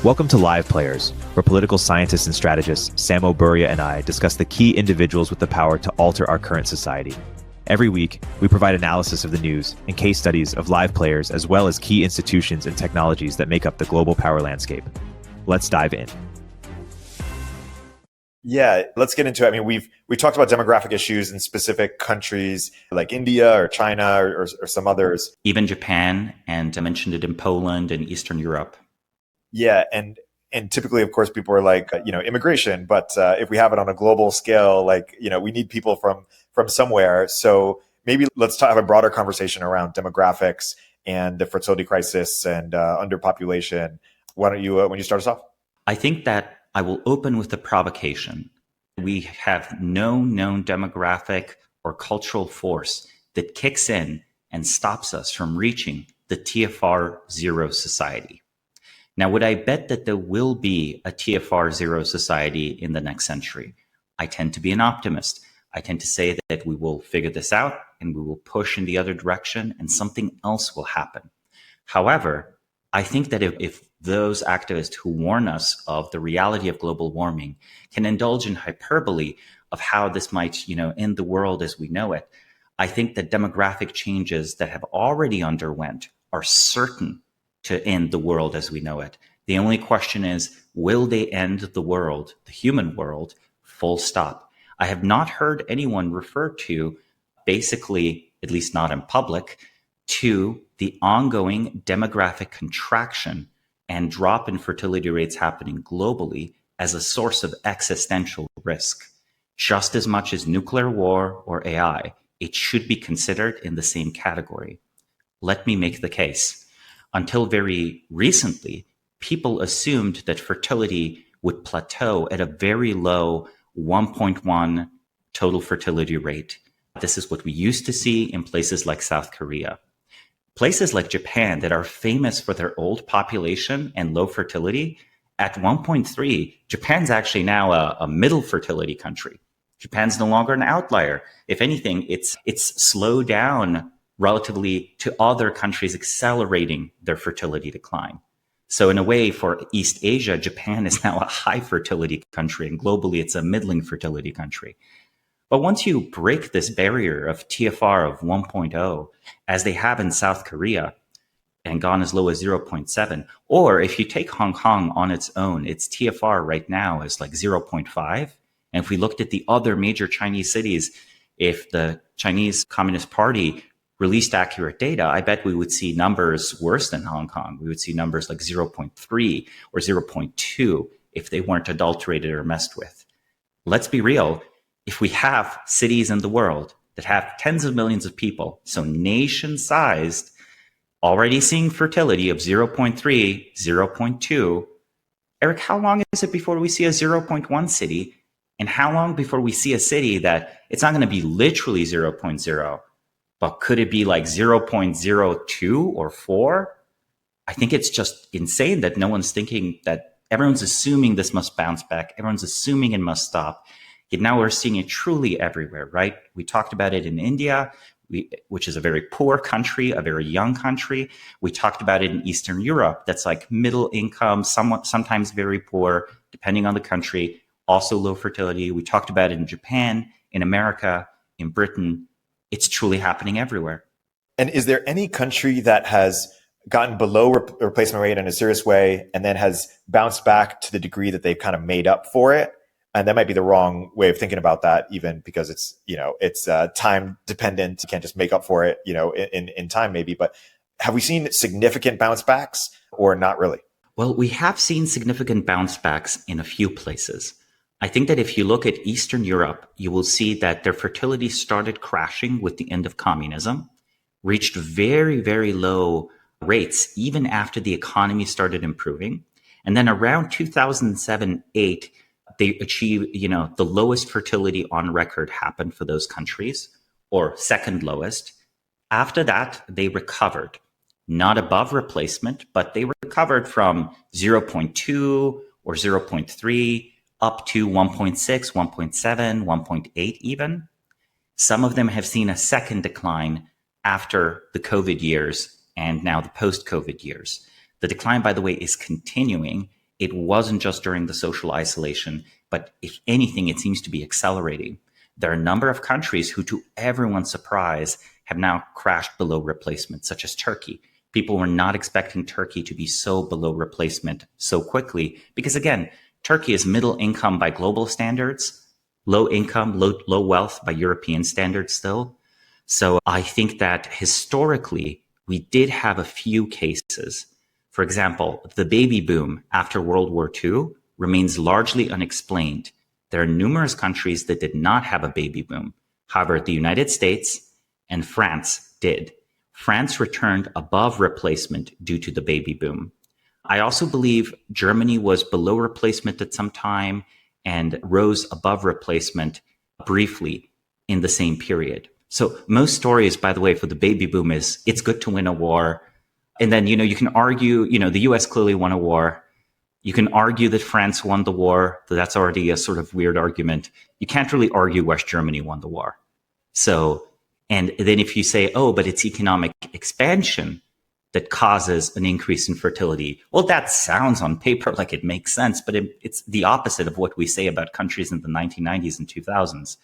Welcome to Live Players, where political scientists and strategists Samo, Burja, and I discuss the key individuals with the power to alter our current society. Every week, we provide analysis of the news and case studies of live players as well as key institutions and technologies that make up the global power landscape. Let's dive in. Yeah, let's get into it. I mean, we talked about demographic issues in specific countries like India or China or some others. Even Japan, and I mentioned it in Poland and Eastern Europe. Yeah, and typically, of course, people are like, immigration. But if we have it on a global scale, we need people from somewhere. So maybe let's have a broader conversation around demographics and the fertility crisis and underpopulation. Why don't you, when you start us off? I think that I will open with a provocation. We have no known demographic or cultural force that kicks in and stops us from reaching the TFR zero society. Now, would I bet that there will be a TFR zero society in the next century? I tend to be an optimist. I tend to say that we will figure this out and we will push in the other direction and something else will happen. However, I think that if those activists who warn us of the reality of global warming can indulge in hyperbole of how this might, end the world as we know it, I think that demographic changes that have already underwent are certain to end the world as we know it. The only question is, will they end the world, the human world, full stop? I have not heard anyone refer to, basically, at least not in public, to the ongoing demographic contraction and drop in fertility rates happening globally as a source of existential risk. Just as much as nuclear war or AI, it should be considered in the same category. Let me make the case. Until very recently, people assumed that fertility would plateau at a very low 1.1 total fertility rate. This is what we used to see in places like South Korea. Places like Japan that are famous for their old population and low fertility, at 1.3, Japan's actually now a middle fertility country. Japan's no longer an outlier. If anything, it's slowed down relatively to other countries accelerating their fertility decline. So in a way, for East Asia, Japan is now a high fertility country, and globally it's a middling fertility country. But once you break this barrier of TFR of 1.0, as they have in South Korea, and gone as low as 0.7, or if you take Hong Kong on its own, its TFR right now is like 0.5. And if we looked at the other major Chinese cities, if the Chinese Communist Party released accurate data, I bet we would see numbers worse than Hong Kong. We would see numbers like 0.3 or 0.2 if they weren't adulterated or messed with. Let's be real. If we have cities in the world that have tens of millions of people, so nation-sized, already seeing fertility of 0.3, 0.2, Erik, how long is it before we see a 0.1 city? And how long before we see a city that it's not going to be literally 0.0, but could it be like 0.02 or 4? I think it's just insane that no one's thinking that everyone's assuming this must bounce back. Everyone's assuming it must stop. Yet now we're seeing it truly everywhere, right? We talked about it in India, which is a very poor country, a very young country. We talked about it in Eastern Europe. That's like middle income, sometimes very poor, depending on the country, also low fertility. We talked about it in Japan, in America, in Britain. It's truly happening everywhere. And is there any country that has gotten below replacement rate in a serious way and then has bounced back to the degree that they've kind of made up for it? And that might be the wrong way of thinking about that, even because it's time dependent. You can't just make up for it, in time maybe. But have we seen significant bounce backs or not really? Well, we have seen significant bounce backs in a few places. I think that if you look at Eastern Europe, you will see that their fertility started crashing with the end of communism, reached very, very low rates even after the economy started improving. And then around 2007-8, they achieved, the lowest fertility on record happened for those countries, or second lowest. After that, they recovered, not above replacement, but they recovered from 0.2 or 0.3 up to 1.6, 1.7, 1.8 even. Some of them have seen a second decline after the COVID years and now the post-COVID years. The decline, by the way, is continuing. it wasn't just during the social isolation, but if anything, it seems to be accelerating. There are a number of countries who, to everyone's surprise, have now crashed below replacement, such as Turkey. People were not expecting Turkey to be so below replacement so quickly because, again, Turkey is middle income by global standards, low income, low wealth by European standards still. So I think that historically, we did have a few cases. For example, the baby boom after World War II remains largely unexplained. There are numerous countries that did not have a baby boom. However, the United States and France did. France returned above replacement due to the baby boom. I also believe Germany was below replacement at some time and rose above replacement briefly in the same period. So most stories, by the way, for the baby boom is it's good to win a war. And then, you can argue, the US clearly won a war. You can argue that France won the war. That's already a sort of weird argument. You can't really argue West Germany won the war. So, and then if you say, oh, but it's economic expansion that causes an increase in fertility, well, that sounds on paper like it makes sense, but it's the opposite of what we say about countries in the 1990s and 2000s.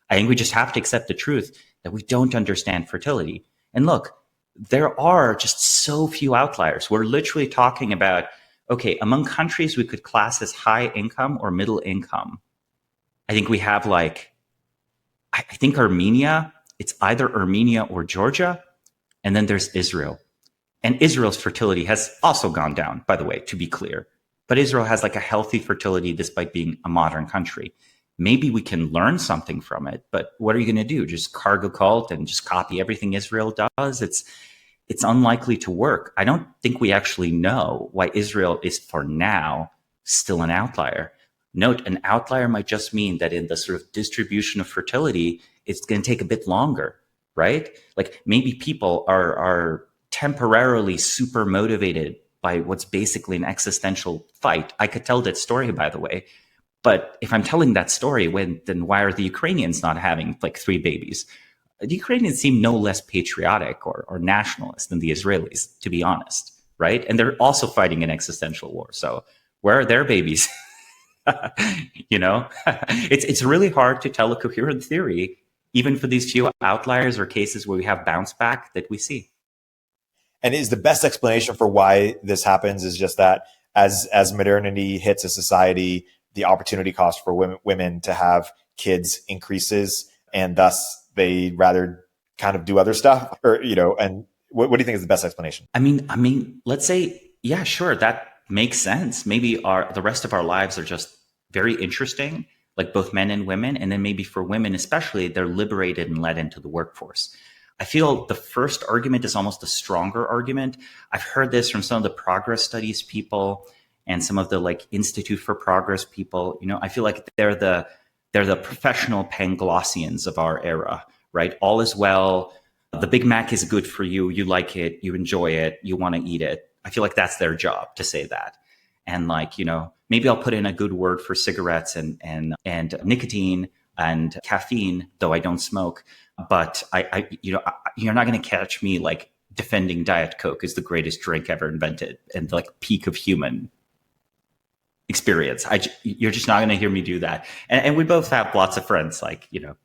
I think we just have to accept the truth that we don't understand fertility. And look, there are just so few outliers. We're literally talking about, okay, among countries we could class as high income or middle income, I think we have I think Armenia, it's either Armenia or Georgia, and then there's Israel. And Israel's fertility has also gone down, by the way, to be clear. But Israel has a healthy fertility despite being a modern country. Maybe we can learn something from it, but what are you going to do? Just cargo cult and just copy everything Israel does? It's unlikely to work. I don't think we actually know why Israel is, for now, still an outlier. Note, an outlier might just mean that in the sort of distribution of fertility, it's going to take a bit longer, right? Maybe people are temporarily super motivated by what's basically an existential fight. I could tell that story, by the way. But if I'm telling that story, then why are the Ukrainians not having 3 babies? The Ukrainians seem no less patriotic or nationalist than the Israelis, to be honest, right? And they're also fighting an existential war. So where are their babies? It's really hard to tell a coherent theory, even for these few outliers or cases where we have bounce back that we see. And is the best explanation for why this happens is just that as modernity hits a society, the opportunity cost for women to have kids increases, and thus they rather kind of do other stuff, or and what do you think is the best explanation? I mean, let's say, yeah, sure, that makes sense. Maybe the rest of our lives are just very interesting, both men and women, and then maybe for women especially, they're liberated and led into the workforce. I feel the first argument is almost a stronger argument. I've heard this from some of the progress studies people and some of the Institute for Progress people. I feel like they're the professional Panglossians of our era, right? All is well. The Big Mac is good for you. You like it. You enjoy it. You want to eat it. I feel like that's their job to say that. And maybe I'll put in a good word for cigarettes and nicotine and caffeine, though I don't smoke. But you're not going to catch me defending Diet Coke is the greatest drink ever invented and peak of human experience. You're just not going to hear me do that. And we both have lots of friends,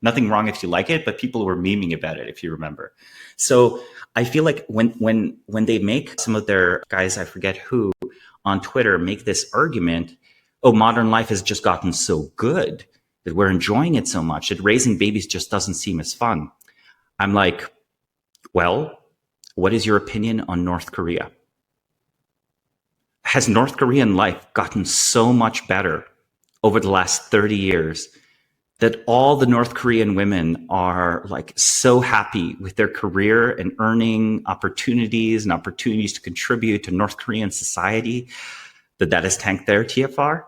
nothing wrong if you like it, but people were memeing about it, if you remember. So I feel like when they make some of their guys, I forget who, on Twitter make this argument, oh, modern life has just gotten so good that we're enjoying it so much that raising babies just doesn't seem as fun. I'm like, well, what is your opinion on North Korea? Has North Korean life gotten so much better over the last 30 years that all the North Korean women are so happy with their career and earning opportunities and opportunities to contribute to North Korean society that has tanked their TFR?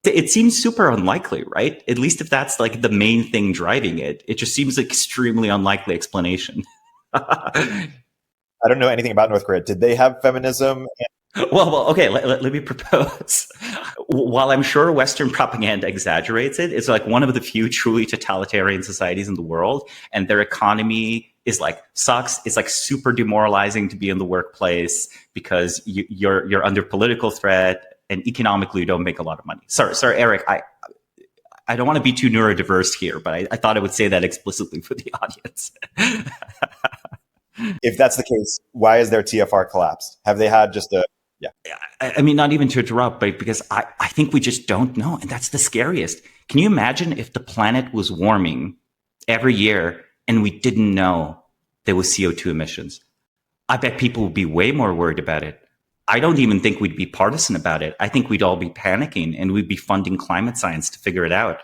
It seems super unlikely, right? At least if that's the main thing driving it. It just seems extremely unlikely explanation. I don't know anything about North Korea. Did they have feminism? Well, okay, let me propose. While I'm sure Western propaganda exaggerates it, it's one of the few truly totalitarian societies in the world, and their economy is sucks. It's super demoralizing to be in the workplace because you're under political threat. and economically you don't make a lot of money. Sorry, Erik, I don't want to be too neurodiverse here, but I thought I would say that explicitly for the audience. If that's the case, why is their TFR collapsed? Have they had just a yeah? I mean, not even to interrupt, but because I think we just don't know. And that's the scariest. Can you imagine if the planet was warming every year and we didn't know there was CO2 emissions? I bet people would be way more worried about it. I don't even think we'd be partisan about it. I think we'd all be panicking and we'd be funding climate science to figure it out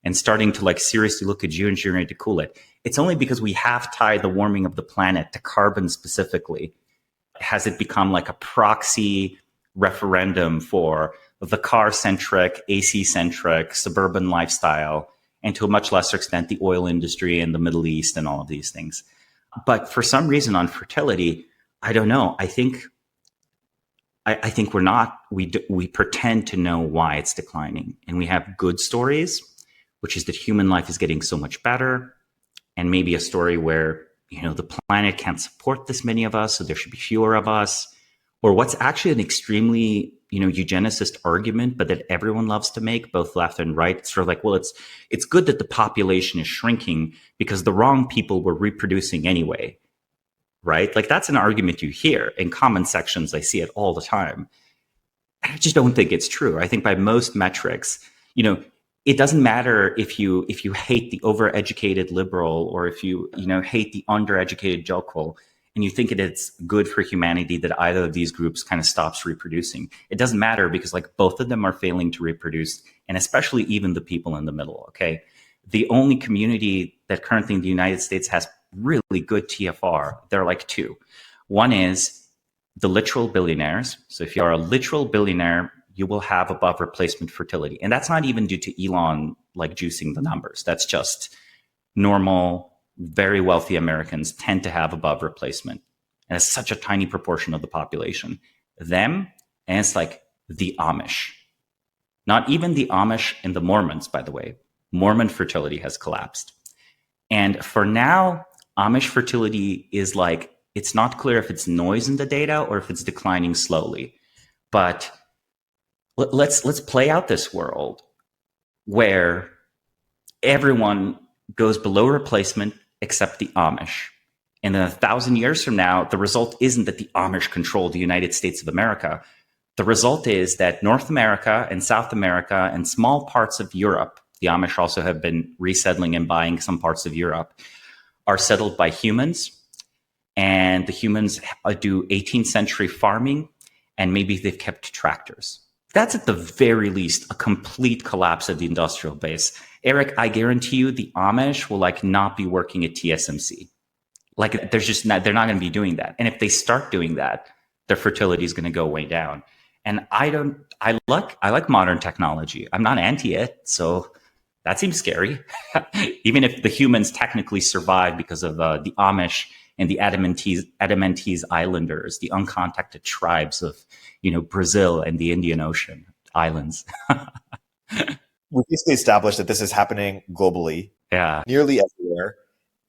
and starting to like seriously look at geoengineering to cool it. It's only because we have tied the warming of the planet to carbon specifically has it become like a proxy referendum for the car-centric, AC-centric, suburban lifestyle, and to a much lesser extent, the oil industry and the Middle East and all of these things. But for some reason on fertility, I don't know. I think we're not, we pretend to know why it's declining. And we have good stories, which is that human life is getting so much better. And maybe a story where, the planet can't support this many of us, so there should be fewer of us. Or what's actually an extremely, eugenicist argument, but that everyone loves to make, both left and right. It's sort of like, well, it's good that the population is shrinking because the wrong people were reproducing anyway, right? Like that's an argument you hear in comment sections. I see it all the time. I just don't think it's true. I think by most metrics, it doesn't matter if you hate the overeducated liberal or if you hate the undereducated jokel, and you think it's good for humanity that either of these groups kind of stops reproducing. It doesn't matter because like both of them are failing to reproduce, and especially even the people in the middle, okay? The only community that currently in the United States has really good TFR, there are like two. One is the literal billionaires. So if you are a literal billionaire, you will have above replacement fertility. And that's not even due to Elon like juicing the numbers. That's just normal, very wealthy Americans tend to have above replacement. And it's such a tiny proportion of the population. Them, and it's like the Amish. Not even the Amish and the Mormons, by the way. Mormon fertility has collapsed. And for now, Amish fertility is like, it's not clear if it's noise in the data or if it's declining slowly. But let's play out this world where everyone goes below replacement except the Amish. And then 1,000 years from now, the result isn't that the Amish control the United States of America. The result is that North America and South America and small parts of Europe, the Amish also have been resettling and buying some parts of Europe, are settled by humans. And the humans do 18th century farming, and maybe they've kept tractors. That's at the very least a complete collapse of the industrial base. Erik, I guarantee you the Amish will like not be working at TSMC. Like they're not going to be doing that. And if they start doing that, their fertility is going to go way down. And I like modern technology. I'm not anti it. So that seems scary. Even if the humans technically survive because of the Amish and the Adamantese Islanders, the uncontacted tribes of, Brazil and the Indian Ocean islands. We basically established that this is happening globally, nearly everywhere,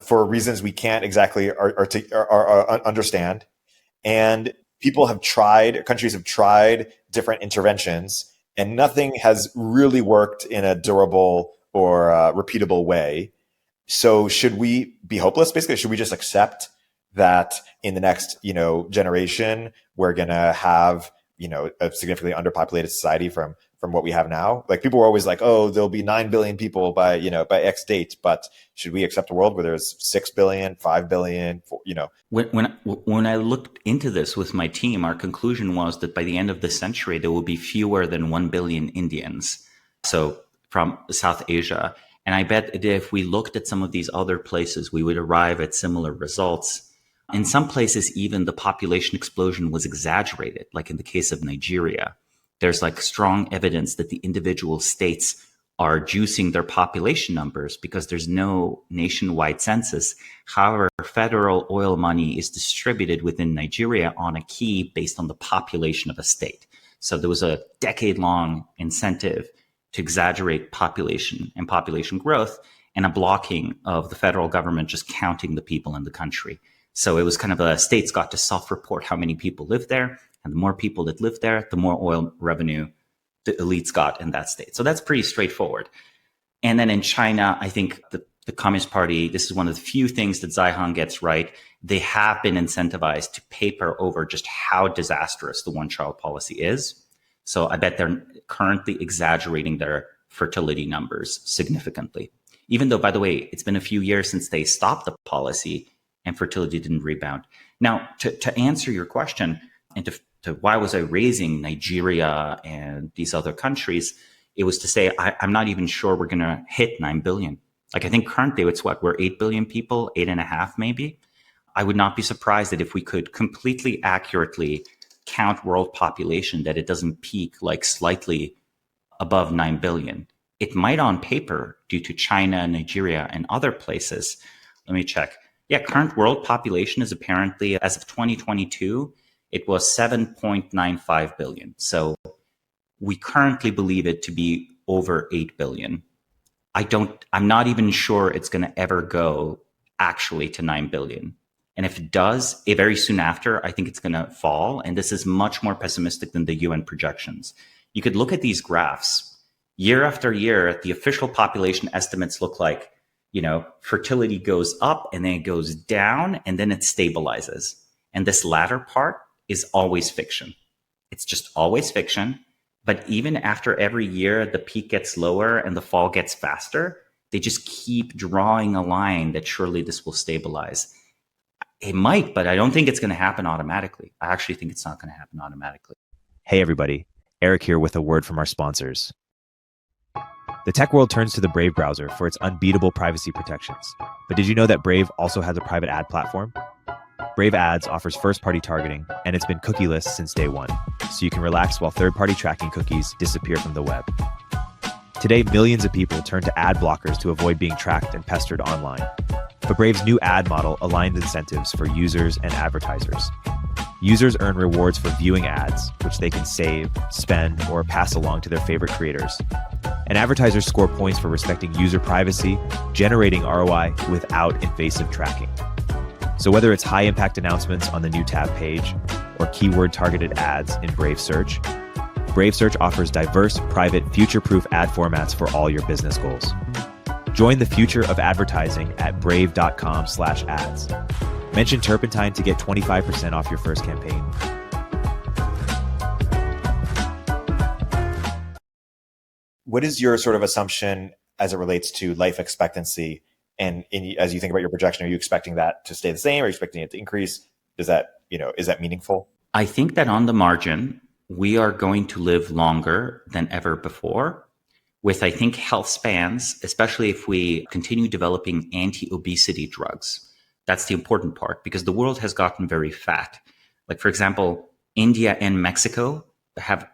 for reasons we can't exactly understand. And countries have tried different interventions, and nothing has really worked in a durable or repeatable way. So should we be hopeless? Basically, should we just accept that in the next, generation, we're going to have, a significantly underpopulated society from what we have now? Like people were always like, oh, there'll be 9 billion people by X date. But should we accept a world where there's 6 billion, 5 billion, When I looked into this with my team, our conclusion was that by the end of the century, there will be fewer than 1 billion Indians. So from South Asia. And I bet that if we looked at some of these other places, we would arrive at similar results. In some places, even the population explosion was exaggerated, like in the case of Nigeria. There's like strong evidence that the individual states are juicing their population numbers because there's no nationwide census. However, federal oil money is distributed within Nigeria on a key based on the population of a state. So there was a decade-long incentive to exaggerate population and population growth and a blocking of the federal government just counting the people in the country. So it was kind of states got to self-report how many people live there. And the more people that live there, the more oil revenue the elites got in that state. So that's pretty straightforward. And then in China, I think the Communist Party, this is one of the few things that Zaihan gets right. They have been incentivized to paper over just how disastrous the one-child policy is. So I bet they're currently exaggerating their fertility numbers significantly. Even though, by the way, it's been a few years since they stopped the policy and fertility didn't rebound. Now, to answer your question, and to why was I raising Nigeria and these other countries, it was to say I'm not even sure we're going to hit 9 billion. Like, I think currently it's we're 8 billion people, 8.5 maybe. I would not be surprised that if we could completely accurately count world population, that it doesn't peak like slightly above 9 billion. It might on paper, due to China, Nigeria, and other places. Let me check. Yeah, current world population is apparently, as of 2022, it was 7.95 billion. So we currently believe it to be over 8 billion. I'm not even sure it's going to ever go actually to 9 billion. And if it does, very soon after, I think it's going to fall. And this is much more pessimistic than the UN projections. You could look at these graphs. Year after year, the official population estimates look like, fertility goes up and then it goes down and then it stabilizes. And this latter part is always fiction. It's just always fiction. But even after every year, the peak gets lower and the fall gets faster, they just keep drawing a line that surely this will stabilize. It might, but I don't think it's going to happen automatically. I actually think it's not going to happen automatically. Hey, everybody. Erik here with a word from our sponsors. The tech world turns to the Brave browser for its unbeatable privacy protections. But did you know that Brave also has a private ad platform? Brave Ads offers first-party targeting, and it's been cookieless since day one, so you can relax while third-party tracking cookies disappear from the web. Today, millions of people turn to ad blockers to avoid being tracked and pestered online. But Brave's new ad model aligns incentives for users and advertisers. Users earn rewards for viewing ads, which they can save, spend, or pass along to their favorite creators. And advertisers score points for respecting user privacy, generating ROI without invasive tracking. So whether it's high-impact announcements on the new tab page or keyword-targeted ads in Brave Search offers diverse, private, future-proof ad formats for all your business goals. Join the future of advertising at brave.com/ads. Mention Turpentine to get 25% off your first campaign. What is your sort of assumption as it relates to life expectancy? And as you think about your projection, are you expecting that to stay the same? Are you expecting it to increase? Is that meaningful? I think that on the margin, we are going to live longer than ever before with, I think, health spans, especially if we continue developing anti-obesity drugs. That's the important part, because the world has gotten very fat. Like, for example, India and Mexico have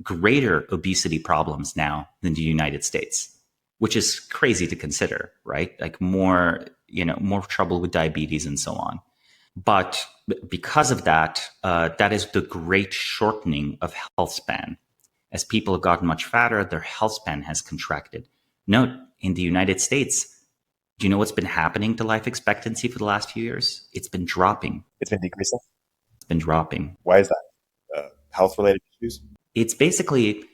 greater obesity problems now than the United States, which is crazy to consider, right? Like more trouble with diabetes and so on. But because of that, that is the great shortening of health span. As people have gotten much fatter, their health span has contracted. Note, in the United States, do you know what's been happening to life expectancy for the last few years? It's been dropping. It's been decreasing? It's been dropping. Why is that? Health-related issues? It's basically,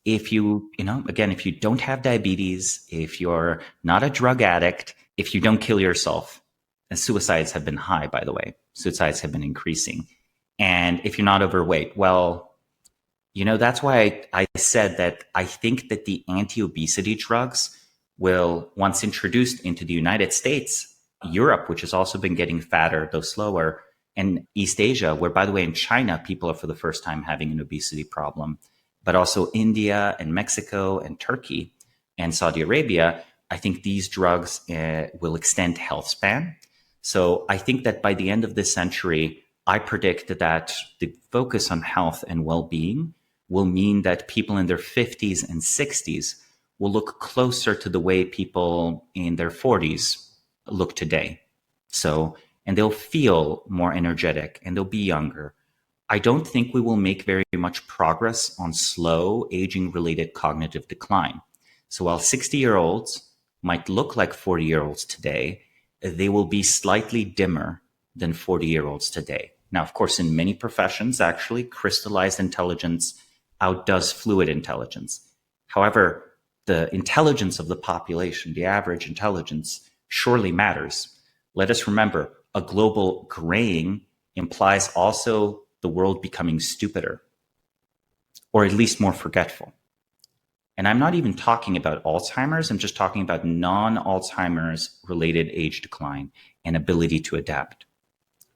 if you don't have diabetes, if you're not a drug addict, if you don't kill yourself, and suicides have been high, by the way, suicides have been increasing. And if you're not overweight, well, that's why I said that I think that the anti-obesity drugs will, once introduced into the United States, Europe, which has also been getting fatter, though slower, and East Asia, where, by the way, in China, people are for the first time having an obesity problem, but also India and Mexico and Turkey and Saudi Arabia, I think these drugs will extend health span. So I think that by the end of this century, I predict that the focus on health and well-being will mean that people in their 50s and 60s will look closer to the way people in their 40s look today. And they'll feel more energetic and they'll be younger. I don't think we will make very much progress on slow aging-related cognitive decline. So while 60-year-olds might look like 40-year-olds today, they will be slightly dimmer than 40-year-olds today. Now, of course, in many professions, actually, crystallized intelligence outdoes fluid intelligence. However, the intelligence of the population, the average intelligence, surely matters. Let us remember, a global graying implies also the world becoming stupider, or at least more forgetful. And I'm not even talking about Alzheimer's, I'm just talking about non-Alzheimer's related age decline and ability to adapt,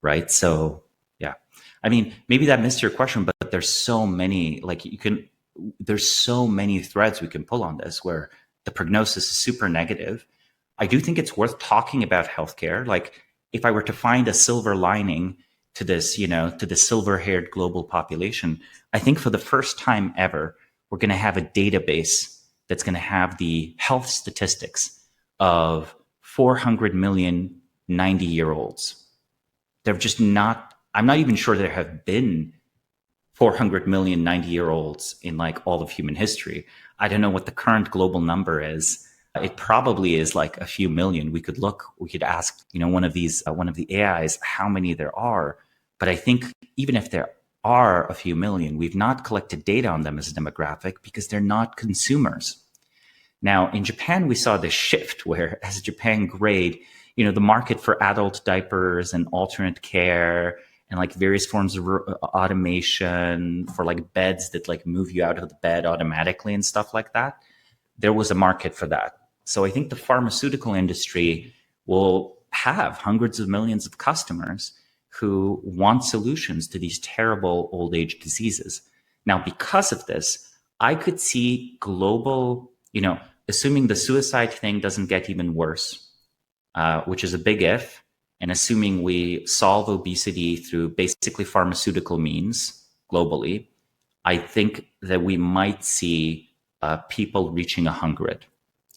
right? So, yeah. I mean, maybe that missed your question, but there's so many, there's so many threads we can pull on this where the prognosis is super negative. I do think it's worth talking about healthcare. Like, if I were to find a silver lining to this, to the silver-haired global population, I think for the first time ever, we're going to have a database that's going to have the health statistics of 400 million 90-year-olds. They're just not, I'm not even sure there have been 400 million 90-year-olds in like all of human history. I don't know what the current global number is. It probably is like a few million. We could ask, one of the AIs how many there are. But I think even if there are a few million, we've not collected data on them as a demographic because they're not consumers. Now, in Japan, we saw this shift where as Japan grayed, the market for adult diapers and alternate care and like various forms of automation for like beds that like move you out of the bed automatically and stuff like that, there was a market for that. So I think the pharmaceutical industry will have hundreds of millions of customers who want solutions to these terrible old age diseases. Now, because of this, I could see global, assuming the suicide thing doesn't get even worse, which is a big if, and assuming we solve obesity through basically pharmaceutical means globally, I think that we might see people reaching 100,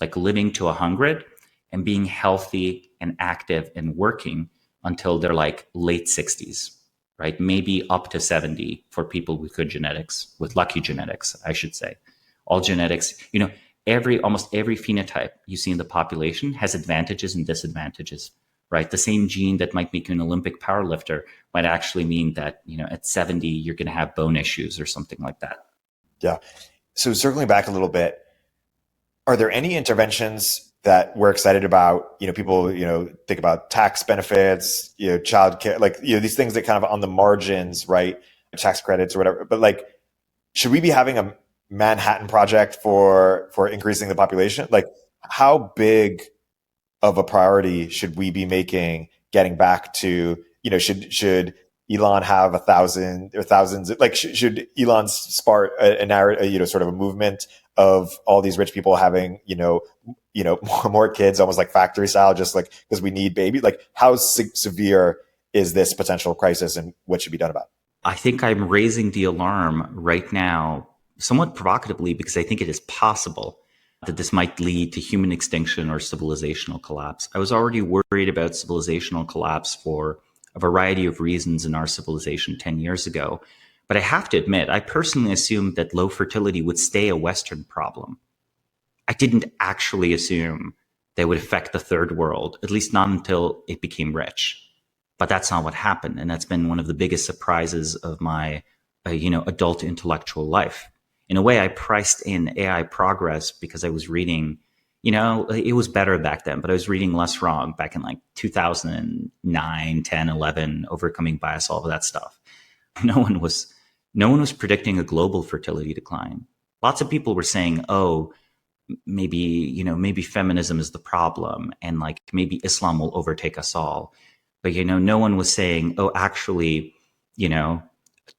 like living to 100 and being healthy and active and working until they're like late 60s, right? Maybe up to 70 for people with good genetics, with lucky genetics, I should say. All genetics, almost every phenotype you see in the population has advantages and disadvantages, right? The same gene that might make you an Olympic powerlifter might actually mean that, at 70, you're going to have bone issues or something like that. Yeah. So circling back a little bit, are there any interventions that we're excited about? People, think about tax benefits, child care, these things that kind of on the margins, right? Tax credits or whatever. But like, should we be having a Manhattan Project for increasing the population? Like, how big of a priority should we be making getting back to, should Elon have 1,000 or thousands? Like, should Elon spark a narrative, sort of a movement of all these rich people having, more kids, almost like factory style, just like because we need baby? Like, how severe is this potential crisis, and what should be done about it? I think I'm raising the alarm right now, somewhat provocatively, because I think it is possible that this might lead to human extinction or civilizational collapse. I was already worried about civilizational collapse for a variety of reasons in our civilization 10 years ago. But I have to admit, I personally assumed that low fertility would stay a Western problem. I didn't actually assume they would affect the third world, at least not until it became rich. But that's not what happened. And that's been one of the biggest surprises of my, adult intellectual life. In a way, I priced in AI progress because I was reading, it was better back then, but I was reading less wrong back in like 2009, 10, 11, overcoming bias, all of that stuff. No one was predicting a global fertility decline. Lots of people were saying, oh, maybe feminism is the problem and like maybe Islam will overtake us all. But, no one was saying, oh, actually,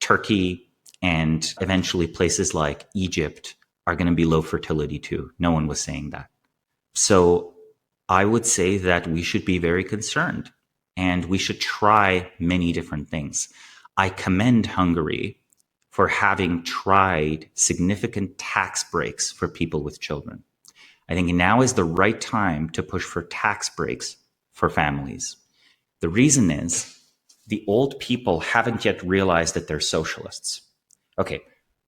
Turkey and eventually places like Egypt are going to be low fertility too. No one was saying that. So I would say that we should be very concerned and we should try many different things. I commend Hungary for having tried significant tax breaks for people with children. I think now is the right time to push for tax breaks for families. The reason is the old people haven't yet realized that they're socialists. Okay,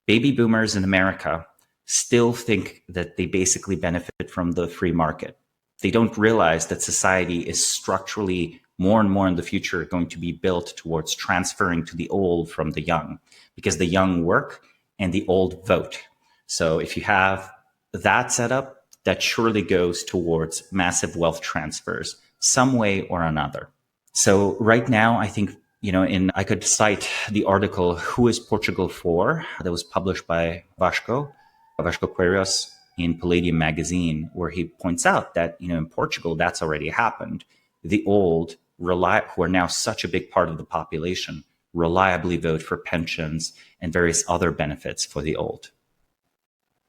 baby boomers in America still think that they basically benefit from the free market. They don't realize that society is structurally more and more in the future going to be built towards transferring to the old from the young, because the young work and the old vote. So if you have that set up, that surely goes towards massive wealth transfers some way or another. So right now, I think, I could cite the article, Who is Portugal For? That was published by Vasco Quiros in Palladium magazine, where he points out that, in Portugal, that's already happened. The old, who are now such a big part of the population, reliably vote for pensions and various other benefits for the old,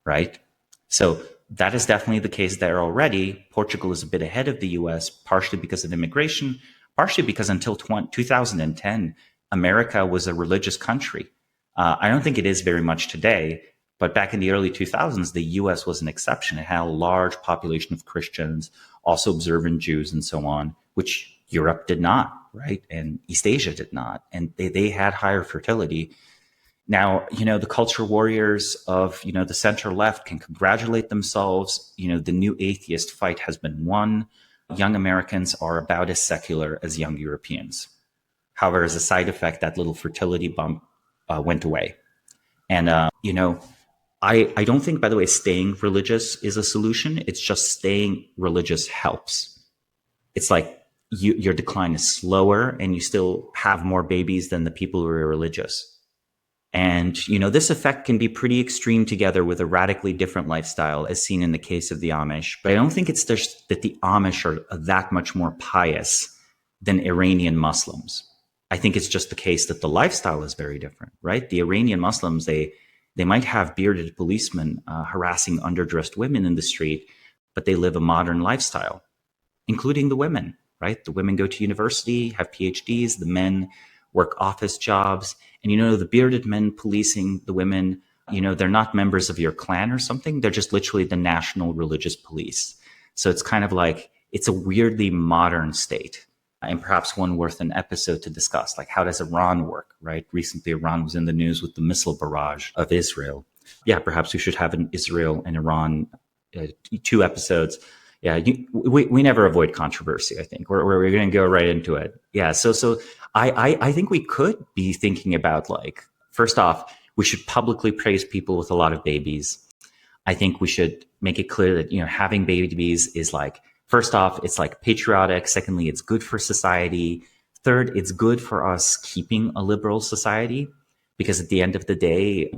right? So that is definitely the case there already. Portugal is a bit ahead of the US, partially because of immigration, partially because until 2010, America was a religious country. I don't think it is very much today, but back in the early 2000s, the US was an exception. It had a large population of Christians, also observant Jews and so on, which Europe did not, right? And East Asia did not. And they had higher fertility. Now, the culture warriors of, the center left can congratulate themselves. The new atheist fight has been won. Young Americans are about as secular as young Europeans. However, as a side effect, that little fertility bump went away. And, I don't think, by the way, staying religious is a solution. It's just staying religious helps. It's like your decline is slower and you still have more babies than the people who are religious. And, this effect can be pretty extreme together with a radically different lifestyle, as seen in the case of the Amish. But I don't think it's just that the Amish are that much more pious than Iranian Muslims. I think it's just the case that the lifestyle is very different, right? The Iranian Muslims, they might have bearded policemen harassing underdressed women in the street, but they live a modern lifestyle, including the women, right? The women go to university, have PhDs, the men work office jobs. And, the bearded men policing the women, they're not members of your clan or something. They're just literally the national religious police. So it's kind of like, it's a weirdly modern state, and perhaps one worth an episode to discuss. Like, how does Iran work, right? Recently, Iran was in the news with the missile barrage of Israel. Yeah, perhaps we should have an Israel and Iran 2 episodes. Yeah, we never avoid controversy, I think. We're going to go right into it. Yeah, so I think we could be thinking about, like, first off, we should publicly praise people with a lot of babies. I think we should make it clear that, having babies is like, first off, it's like patriotic. Secondly, it's good for society. Third, it's good for us keeping a liberal society, because at the end of the day,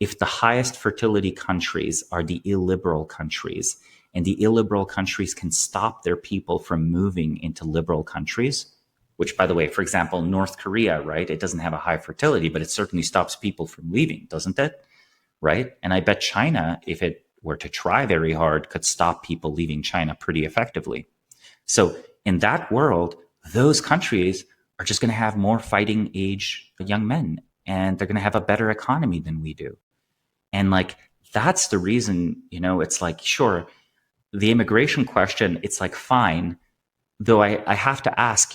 if the highest fertility countries are the illiberal countries, and the illiberal countries can stop their people from moving into liberal countries, which, by the way, for example, North Korea, right? It doesn't have a high fertility, but it certainly stops people from leaving, doesn't it? Right? And I bet China, if it were to try very hard, could stop people leaving China pretty effectively. So in that world, those countries are just going to have more fighting age young men, and they're going to have a better economy than we do. And like, that's the reason, it's like, sure, the immigration question, it's like, fine. Though I have to ask,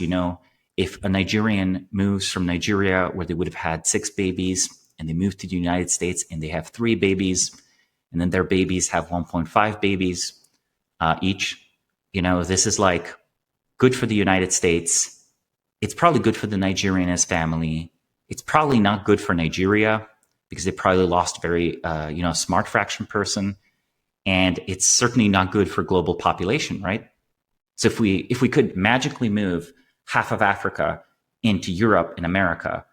if a Nigerian moves from Nigeria, where they would have had 6 babies, and they move to the United States and they have 3 babies, and then their babies have 1.5 babies each, this is like good for the United States. It's probably good for the Nigerian as family. It's probably not good for Nigeria, because they probably lost a very, smart fraction person. And it's certainly not good for global population, right? So if we could magically move half of Africa into Europe and America,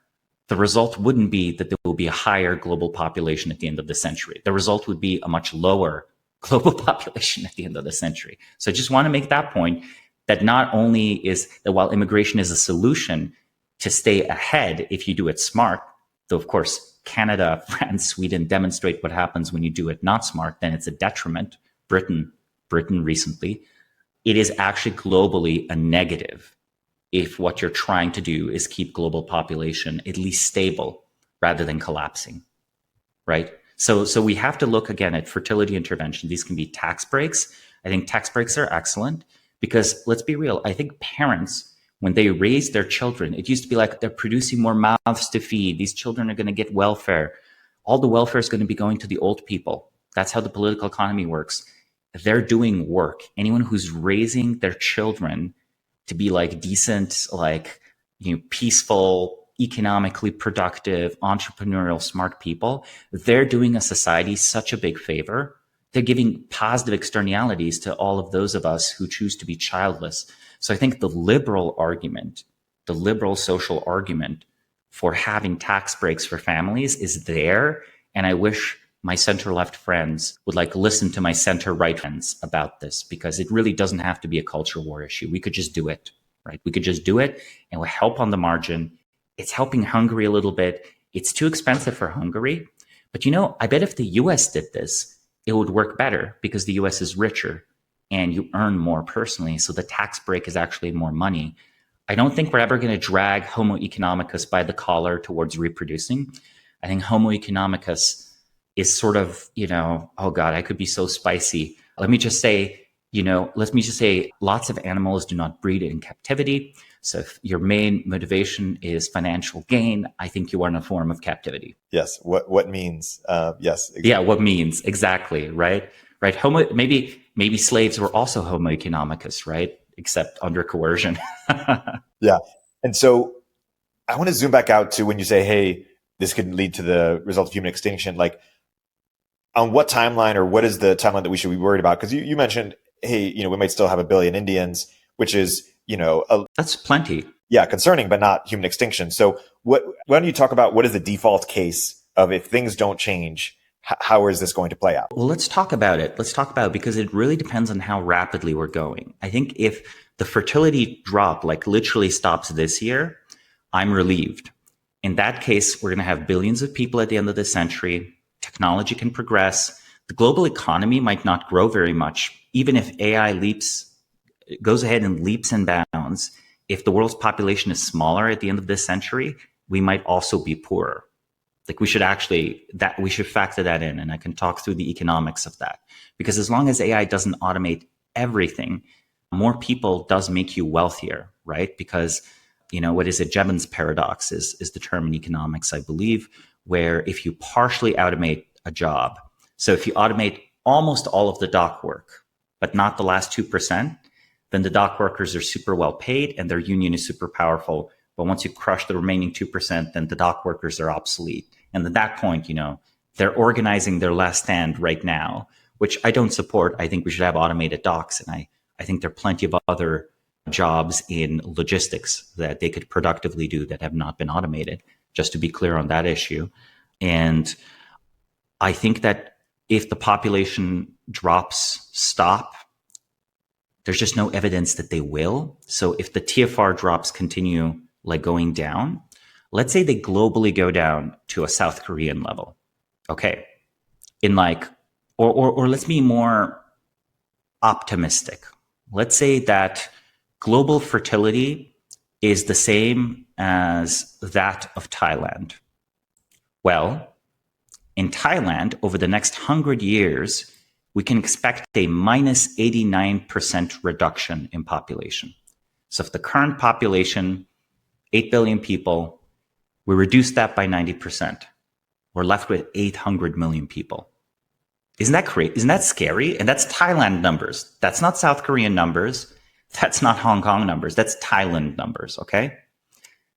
the result wouldn't be that there will be a higher global population at the end of the century. The result would be a much lower global population at the end of the century. So I just want to make that point, that not only is that while immigration is a solution to stay ahead if you do it smart, though of course Canada, France, Sweden demonstrate what happens when you do it not smart, then it's a detriment. Britain recently. It is actually globally a negative if what you're trying to do is keep global population at least stable rather than collapsing, right? So we have to look again at fertility intervention. These can be tax breaks. I think tax breaks are excellent because, let's be real, I think parents, when they raise their children, it used to be like, they're producing more mouths to feed. These children are going to get welfare. All the welfare is going to be going to the old people. That's how the political economy works. They're doing work. Anyone who's raising their children to be like decent, like, peaceful, economically productive, entrepreneurial, smart people, they're doing a society such a big favor. They're giving positive externalities to all of those of us who choose to be childless. So I think the liberal argument, the liberal social argument for having tax breaks for families is there. And I wish my center-left friends would listen to my center-right friends about this, because it really doesn't have to be a culture war issue. We could just do it, right? We could just do it, and we'll help on the margin. It's helping Hungary a little bit. It's too expensive for Hungary. But I bet if the US did this, it would work better, because the US is richer and you earn more personally. So the tax break is actually more money. I don't think we're ever going to drag Homo economicus by the collar towards reproducing. I think Homo economicus is sort of, oh God, I could be so spicy. Let me just say, lots of animals do not breed in captivity. So if your main motivation is financial gain, I think you are in a form of captivity. Yes. What means? Yes. Exactly. Yeah. What means exactly. Right. Maybe slaves were also Homo economicus, right? Except under coercion. Yeah. And so I want to zoom back out to when you say, hey, this could lead to the result of human extinction. On what timeline, or what is the timeline that we should be worried about? Because you mentioned, hey, we might still have 1 billion Indians, which is, that's plenty. Yeah, concerning, but not human extinction. So why don't you talk about what is the default case of if things don't change, how is this going to play out? Well, let's talk about it. Because it really depends on how rapidly we're going. I think if the fertility drop literally stops this year, I'm relieved. In that case, we're going to have billions of people at the end of this century. Technology can progress. The global economy might not grow very much, even if AI goes ahead and leaps and bounds. If the world's population is smaller at the end of this century, we might also be poorer. We should factor that in, and I can talk through the economics of that. Because as long as AI doesn't automate everything, more people does make you wealthier, right? Because what is it? Jevons paradox is the term in economics, I believe, where if you partially automate a job, so if you automate almost all of the dock work, but not the last 2%, then the dock workers are super well paid and their union is super powerful. But once you crush the remaining 2%, then the dock workers are obsolete. And at that point, they're organizing their last stand right now, which I don't support. I think we should have automated docks. And I think there are plenty of other jobs in logistics that they could productively do that have not been automated, just to be clear on that issue. And I think that if the population drops stop, there's just no evidence that they will. So if the TFR drops continue going down, let's say they globally go down to a South Korean level. Okay. Or let's be more optimistic. Let's say that global fertility is the same as that of Thailand. Well, in Thailand, over the next 100 years, we can expect a minus 89% reduction in population. So if the current population, 8 billion people, we reduce that by 90%, we're left with 800 million people. Isn't that crazy? Isn't that scary? And that's Thailand numbers. That's not South Korean numbers. That's not Hong Kong numbers. That's Thailand numbers, okay?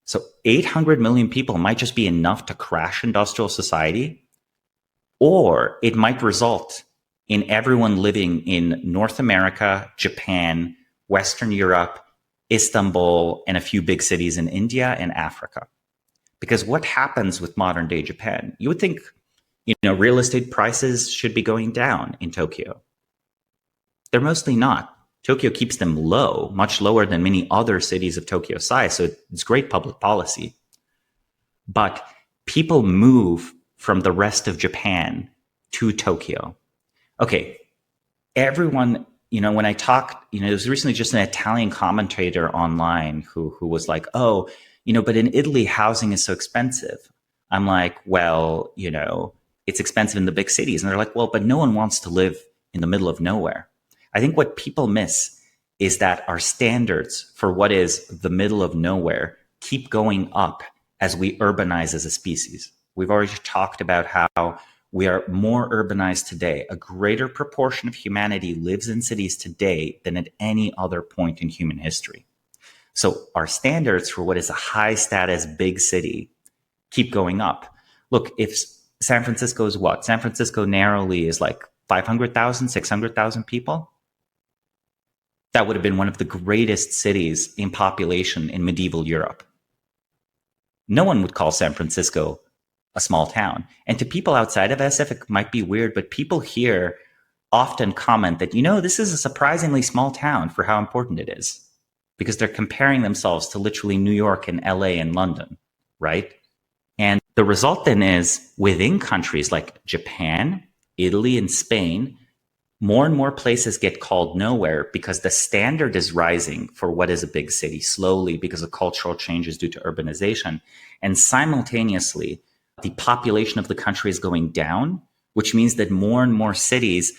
So 800 million people might just be enough to crash industrial society, or it might result in everyone living in North America, Japan, Western Europe, Istanbul, and a few big cities in India and Africa. Because what happens with modern day Japan? You would think, real estate prices should be going down in Tokyo. They're mostly not. Tokyo keeps them low, much lower than many other cities of Tokyo size. So it's great public policy. But people move from the rest of Japan to Tokyo. Okay, everyone, when I talked, there was recently just an Italian commentator online who was like, oh, but in Italy, housing is so expensive. I'm like, well, it's expensive in the big cities. And they're like, well, but no one wants to live in the middle of nowhere. I think what people miss is that our standards for what is the middle of nowhere keep going up as we urbanize as a species. We've already talked about how we are more urbanized today. A greater proportion of humanity lives in cities today than at any other point in human history. So our standards for what is a high status big city keep going up. Look, if San Francisco is what? San Francisco narrowly is like 500,000, 600,000 people. That would have been one of the greatest cities in population in medieval Europe. No one would call San Francisco a small town. And to people outside of SF, it might be weird, but people here often comment that, this is a surprisingly small town for how important it is, because they're comparing themselves to literally New York and LA and London, right? And the result then is within countries like Japan, Italy, and Spain, more and more places get called nowhere because the standard is rising for what is a big city slowly because of cultural changes due to urbanization. And simultaneously, the population of the country is going down, which means that more and more cities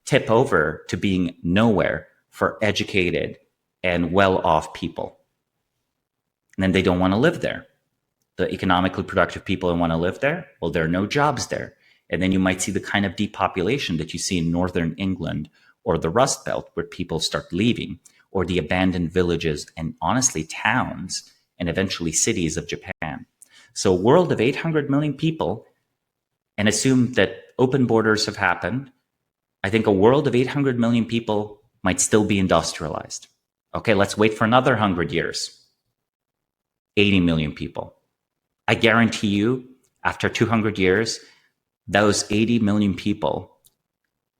tip over to being nowhere for educated and well-off people. And then they don't want to live there. The economically productive people don't want to live there. Well, there are no jobs there. And then you might see the kind of depopulation that you see in northern England or the Rust Belt, where people start leaving, or the abandoned villages and honestly towns and eventually cities of Japan. So a world of 800 million people, and assume that open borders have happened, I think a world of 800 million people might still be industrialized. Okay, let's wait for another 100 years. 80 million people. I guarantee you, after 200 years, those 80 million people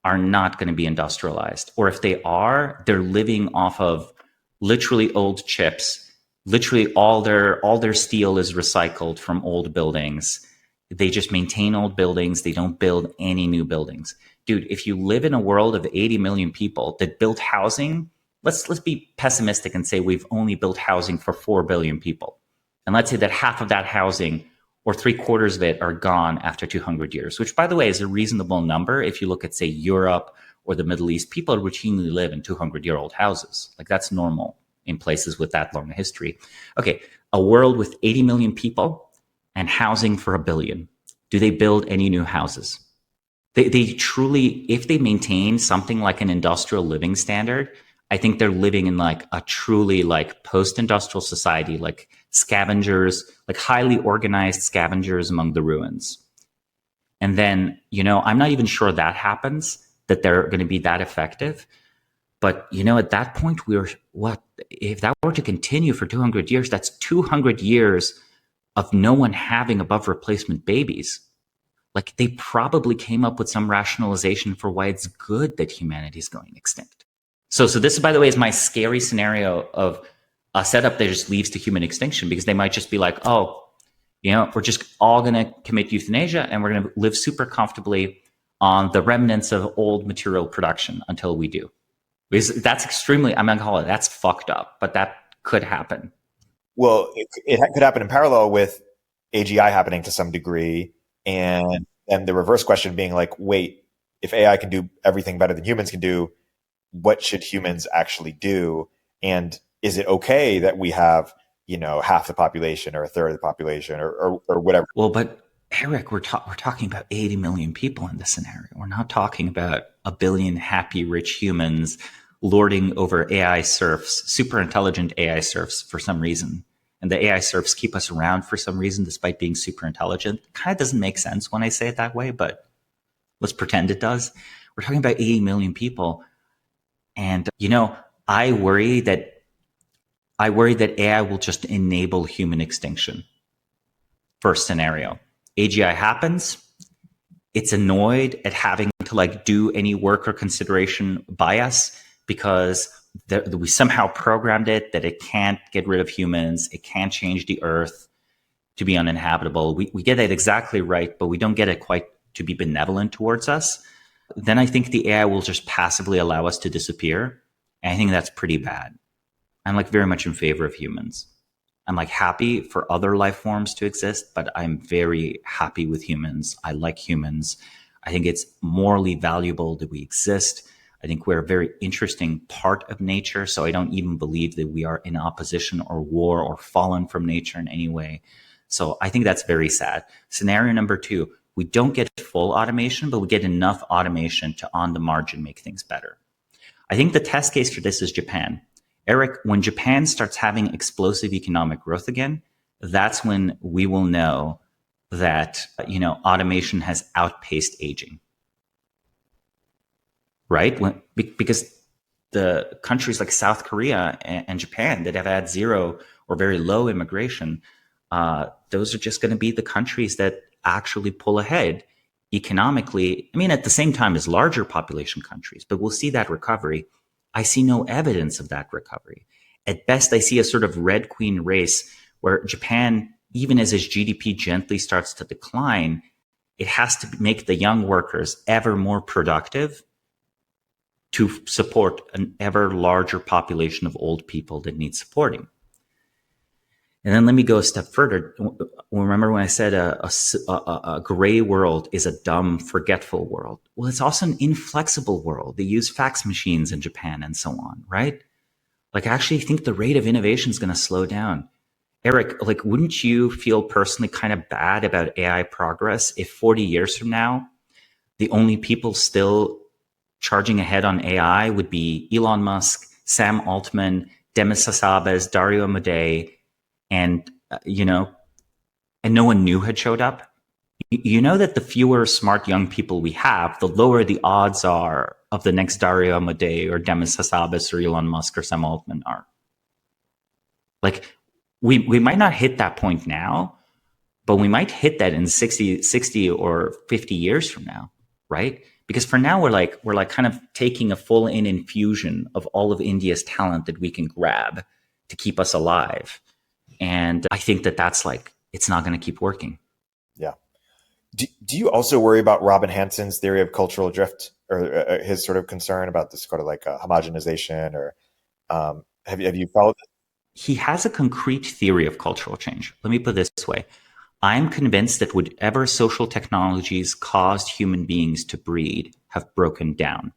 are not going to be industrialized. Or if they are, they're living off of literally old chips. Literally all their steel is recycled from old buildings. They just maintain old buildings. They don't build any new buildings. Dude, if you live in a world of 80 million people that built housing, let's be pessimistic and say we've only built housing for 4 billion people. And let's say that half of that housing or 3/4 of it are gone after 200 years, which, by the way, is a reasonable number. If you look at, say, Europe or the Middle East, people routinely live in 200-year-old houses. Like, that's normal in places with that long a history. Okay, a world with 80 million people and housing for 1 billion. Do they build any new houses? They truly, if they maintain something like an industrial living standard, I think they're living in like a truly like post-industrial society, like scavengers, like highly organized scavengers among the ruins. And then, I'm not even sure that happens, that they're going to be that effective. But, at that point, if that were to continue for 200 years, that's 200 years of no one having above replacement babies. Like, they probably came up with some rationalization for why it's good that humanity is going extinct. So this, by the way, is my scary scenario of a setup that just leads to human extinction, because they might just be like, we're just all going to commit euthanasia and we're going to live super comfortably on the remnants of old material production until we do. Because that's extremely, I'm not going to call it, that's fucked up, but that could happen. Well, it could happen in parallel with AGI happening to some degree. And then the reverse question being like, wait, if AI can do everything better than humans can do, what should humans actually do? And is it okay that we have, half the population or a third of the population or whatever? Well, but Erik, we're talking about 80 million people in this scenario. We're not talking about 1 billion happy, rich humans lording over AI serfs, super intelligent AI serfs for some reason. And the AI serfs keep us around for some reason, despite being super intelligent. It kind of doesn't make sense when I say it that way, but let's pretend it does. We're talking about 80 million people. And, I worry that AI will just enable human extinction. First scenario. AGI happens. It's annoyed at having to do any work or consideration by us because we somehow programmed it that it can't get rid of humans. It can't change the earth to be uninhabitable. We get it exactly right, but we don't get it quite to be benevolent towards us. Then I think the AI will just passively allow us to disappear. And I think that's pretty bad. I'm very much in favor of humans. I'm happy for other life forms to exist, but I'm very happy with humans. I like humans. I think it's morally valuable that we exist. I think we're a very interesting part of nature. So I don't even believe that we are in opposition or war or fallen from nature in any way. So I think that's very sad. Scenario number 2, we don't get full automation, but we get enough automation to on the margin make things better. I think the test case for this is Japan. Erik, when Japan starts having explosive economic growth again, that's when we will know that, automation has outpaced aging, right? Because the countries like South Korea and Japan that have had zero or very low immigration, those are just going to be the countries that actually pull ahead economically. I mean, at the same time as larger population countries, but we'll see that recovery. I see no evidence of that recovery. At best, I see a sort of red queen race where Japan, even as its GDP gently starts to decline, it has to make the young workers ever more productive to support an ever larger population of old people that need supporting. And then let me go a step further. Remember when I said a gray world is a dumb, forgetful world? Well, it's also an inflexible world. They use fax machines in Japan and so on, right? Like, I actually think the rate of innovation is going to slow down. Erik, like, wouldn't you feel personally kind of bad about AI progress if 40 years from now, the only people still charging ahead on AI would be Elon Musk, Sam Altman, Demis Hassabis, Dario Amodei, and and no one new had showed up? You know that the fewer smart young people we have, the lower the odds are of the next Dario Amodei or Demis Hassabis or Elon Musk or Sam Altman are. Like, we might not hit that point now, but we might hit that in 60 or 50 years from now, right? Because for now, we're like kind of taking a full infusion of all of India's talent that we can grab to keep us alive. And I think that's like, it's not going to keep working. Yeah. Do you also worry about Robin Hanson's theory of cultural drift, or his sort of concern about this sort of like homogenization, or have you followed it? He has a concrete theory of cultural change. Let me put it this way. I'm convinced that whatever social technologies caused human beings to breed have broken down.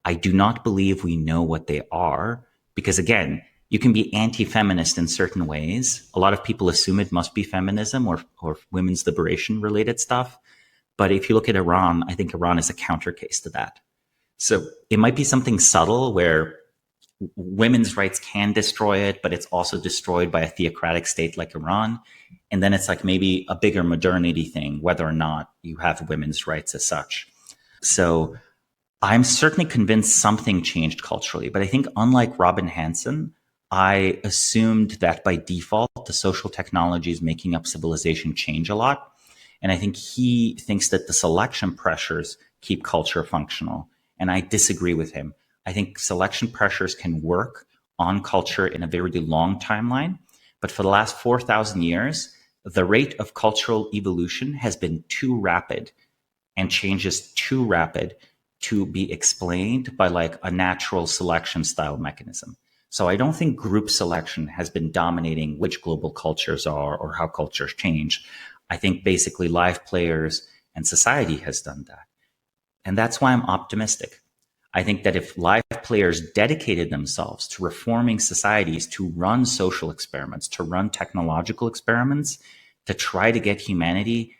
I do not believe we know what they are, because again, you can be anti-feminist in certain ways. A lot of people assume it must be feminism or women's liberation related stuff. But if you look at Iran, I think Iran is a counter case to that. So it might be something subtle where women's rights can destroy it, but it's also destroyed by a theocratic state like Iran. And then it's like maybe a bigger modernity thing, whether or not you have women's rights as such. So I'm certainly convinced something changed culturally, but I think unlike Robin Hanson, I assumed that by default, the social technologies making up civilization change a lot. And I think he thinks that the selection pressures keep culture functional. And I disagree with him. I think selection pressures can work on culture in a very long timeline. But for the last 4,000 years, the rate of cultural evolution has been too rapid and changes too rapid to be explained by like a natural selection style mechanism. So I don't think group selection has been dominating which global cultures are or how cultures change. I think basically live players and society has done that. And that's why I'm optimistic. I think that if live players dedicated themselves to reforming societies, to run social experiments, to run technological experiments, to try to get humanity,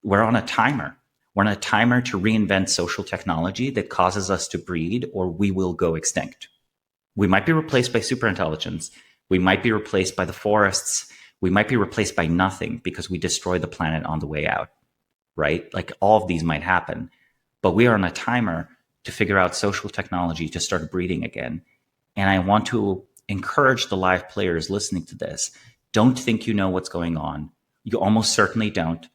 we're on a timer. We're on a timer to reinvent social technology that causes us to breed, or we will go extinct. We might be replaced by superintelligence. We might be replaced by the forests. We might be replaced by nothing because we destroy the planet on the way out, right? Like all of these might happen. But we are on a timer to figure out social technology to start breeding again. And I want to encourage the live players listening to this. Don't think you know what's going on. You almost certainly don't.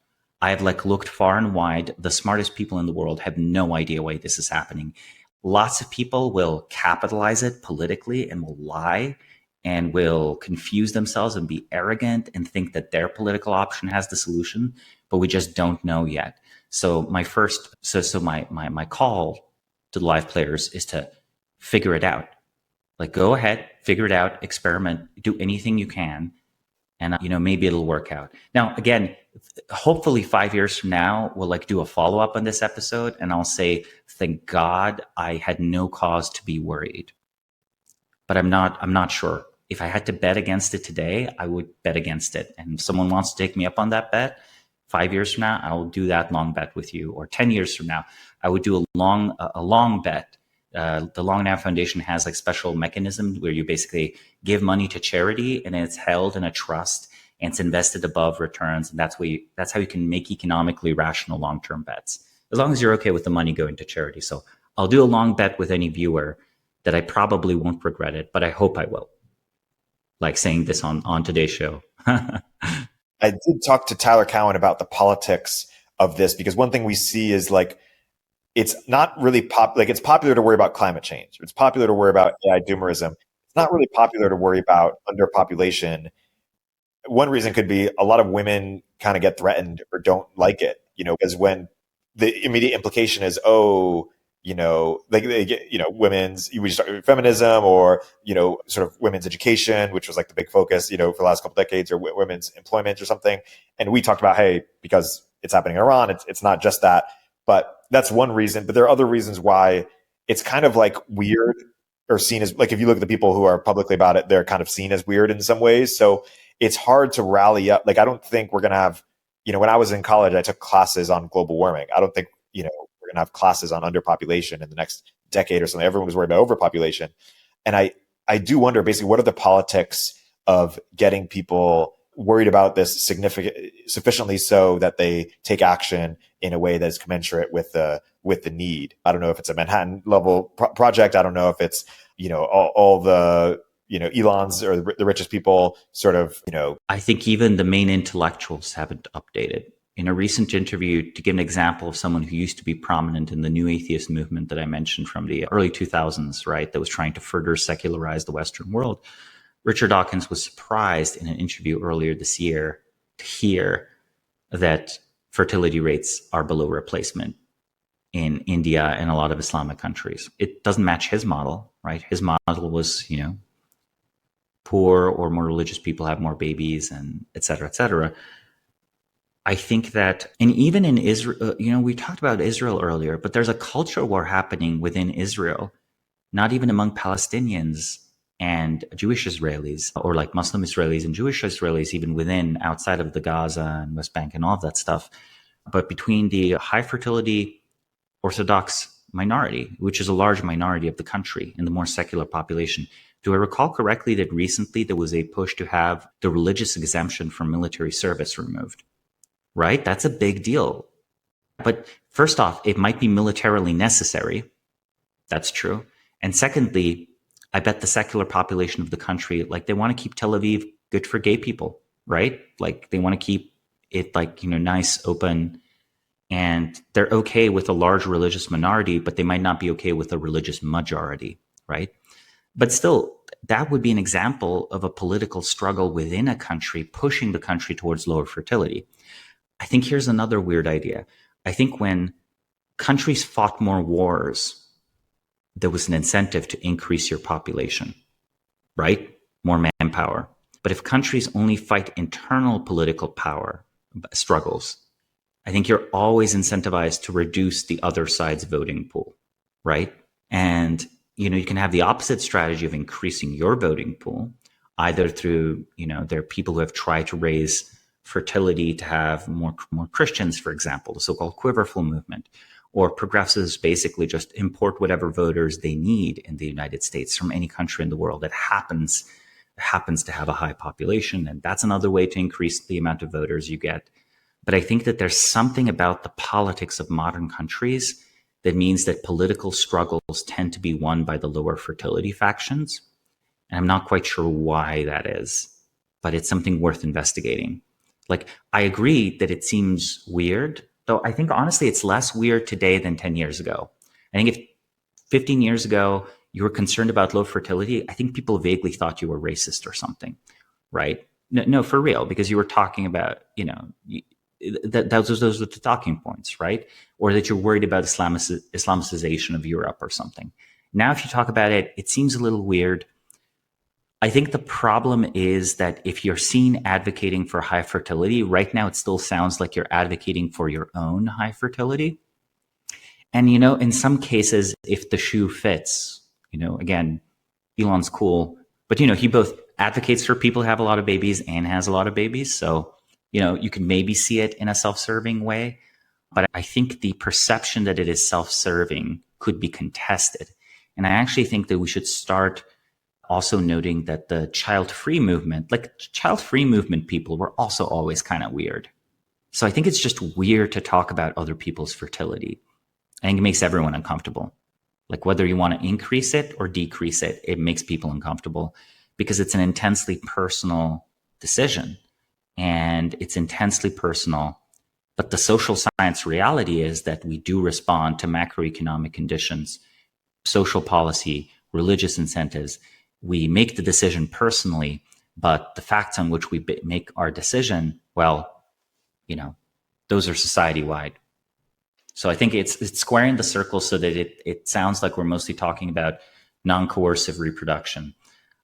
I've looked far and wide. The smartest people in the world have no idea why this is happening. Lots of people will capitalize it politically and will lie and will confuse themselves and be arrogant and think that their political option has the solution, but we just don't know yet. So my call to the live players is to figure it out. Go ahead, figure it out, experiment, do anything you can, and maybe it'll work out. Now, again, hopefully 5 years from now, we'll do a follow-up on this episode, and I'll say, thank God I had no cause to be worried. But I'm not sure. If I had to bet against it today, I would bet against it. And if someone wants to take me up on that bet, 5 years from now, I will do that long bet with you. Or 10 years from now, I would do a long bet The Long Now Foundation has like special mechanisms where you basically give money to charity and it's held in a trust and it's invested above returns. And that's how you can make economically rational long-term bets, as long as you're okay with the money going to charity. So I'll do a long bet with any viewer that I probably won't regret it, but I hope I will. Like saying this on today's show. I did talk to Tyler Cowen about the politics of this, because one thing we see is like, it's not really it's popular to worry about climate change. It's popular to worry about AI doomerism. It's not really popular to worry about underpopulation. One reason could be a lot of women kind of get threatened or don't like it, because when the immediate implication is, oh, like they get, we start feminism or, sort of women's education, which was like the big focus, for the last couple decades, or women's employment or something. And we talked about, hey, because it's happening in Iran, it's not just that. But that's one reason. But there are other reasons why it's kind of like weird, or seen as, like, if you look at the people who are publicly about it, they're kind of seen as weird in some ways. So it's hard to rally up. Like, I don't think we're going to have, when I was in college, I took classes on global warming. I don't think, we're going to have classes on underpopulation in the next decade or something. Everyone was worried about overpopulation. And I do wonder, basically, what are the politics of getting people worried about this sufficiently so that they take action in a way that is commensurate with the need. I don't know if it's a Manhattan level project. I don't know if it's, all the, Elon's or the richest people sort of, I think even the main intellectuals haven't updated. In a recent interview, to give an example of someone who used to be prominent in the new atheist movement that I mentioned from the early 2000s, right, that was trying to further secularize the Western world, Richard Dawkins was surprised in an interview earlier this year to hear that fertility rates are below replacement in India and a lot of Islamic countries. It doesn't match his model, right? His model was, poor or more religious people have more babies, and et cetera, et cetera. I think that, and even in Israel, we talked about Israel earlier, but there's a culture war happening within Israel, not even among Palestinians and Jewish Israelis, or like Muslim Israelis and Jewish Israelis, even outside of the Gaza and West Bank and all of that stuff, but between the high fertility Orthodox minority, which is a large minority of the country, and the more secular population. Do I recall correctly that recently there was a push to have the religious exemption from military service removed? Right? That's a big deal. But first off, it might be militarily necessary. That's true. And secondly, I bet the secular population of the country, like, they want to keep Tel Aviv good for gay people, right? Like, they want to keep it like, nice, open, and they're okay with a large religious minority, but they might not be okay with a religious majority, right? But still, that would be an example of a political struggle within a country pushing the country towards lower fertility. I think here's another weird idea. I think when countries fought more wars, there was an incentive to increase your population, right? More manpower. But if countries only fight internal political power struggles, I think you're always incentivized to reduce the other side's voting pool, right? And, you can have the opposite strategy of increasing your voting pool, either through, there are people who have tried to raise fertility to have more Christians, for example, the so-called quiverful movement, or progressives basically just import whatever voters they need in the United States from any country in the world that happens to have a high population. And that's another way to increase the amount of voters you get. But I think that there's something about the politics of modern countries that means that political struggles tend to be won by the lower fertility factions. And I'm not quite sure why that is, but it's something worth investigating. Like, I agree that it seems weird, though I think honestly it's less weird today than 10 years ago. I think if 15 years ago you were concerned about low fertility, I think people vaguely thought you were racist or something, right? No, for real, because you were talking about, those were the talking points, right? Or that you're worried about Islamicization of Europe or something. Now, if you talk about it, it seems a little weird. I think the problem is that if you're seen advocating for high fertility, right now it still sounds like you're advocating for your own high fertility. And, in some cases, if the shoe fits, again, Elon's cool, but, he both advocates for people who have a lot of babies and has a lot of babies. So, you can maybe see it in a self-serving way. But I think the perception that it is self-serving could be contested. And I actually think that we should start also noting that the child-free movement, like child-free movement people were also always kind of weird. So I think it's just weird to talk about other people's fertility. I think it makes everyone uncomfortable. Like whether you want to increase it or decrease it, it makes people uncomfortable because it's an intensely personal decision and it's intensely personal. But the social science reality is that we do respond to macroeconomic conditions, social policy, religious incentives. We make the decision personally, but the facts on which we make our decision, well, you know, those are society-wide. So I think it's squaring the circle so that it sounds like we're mostly talking about non-coercive reproduction.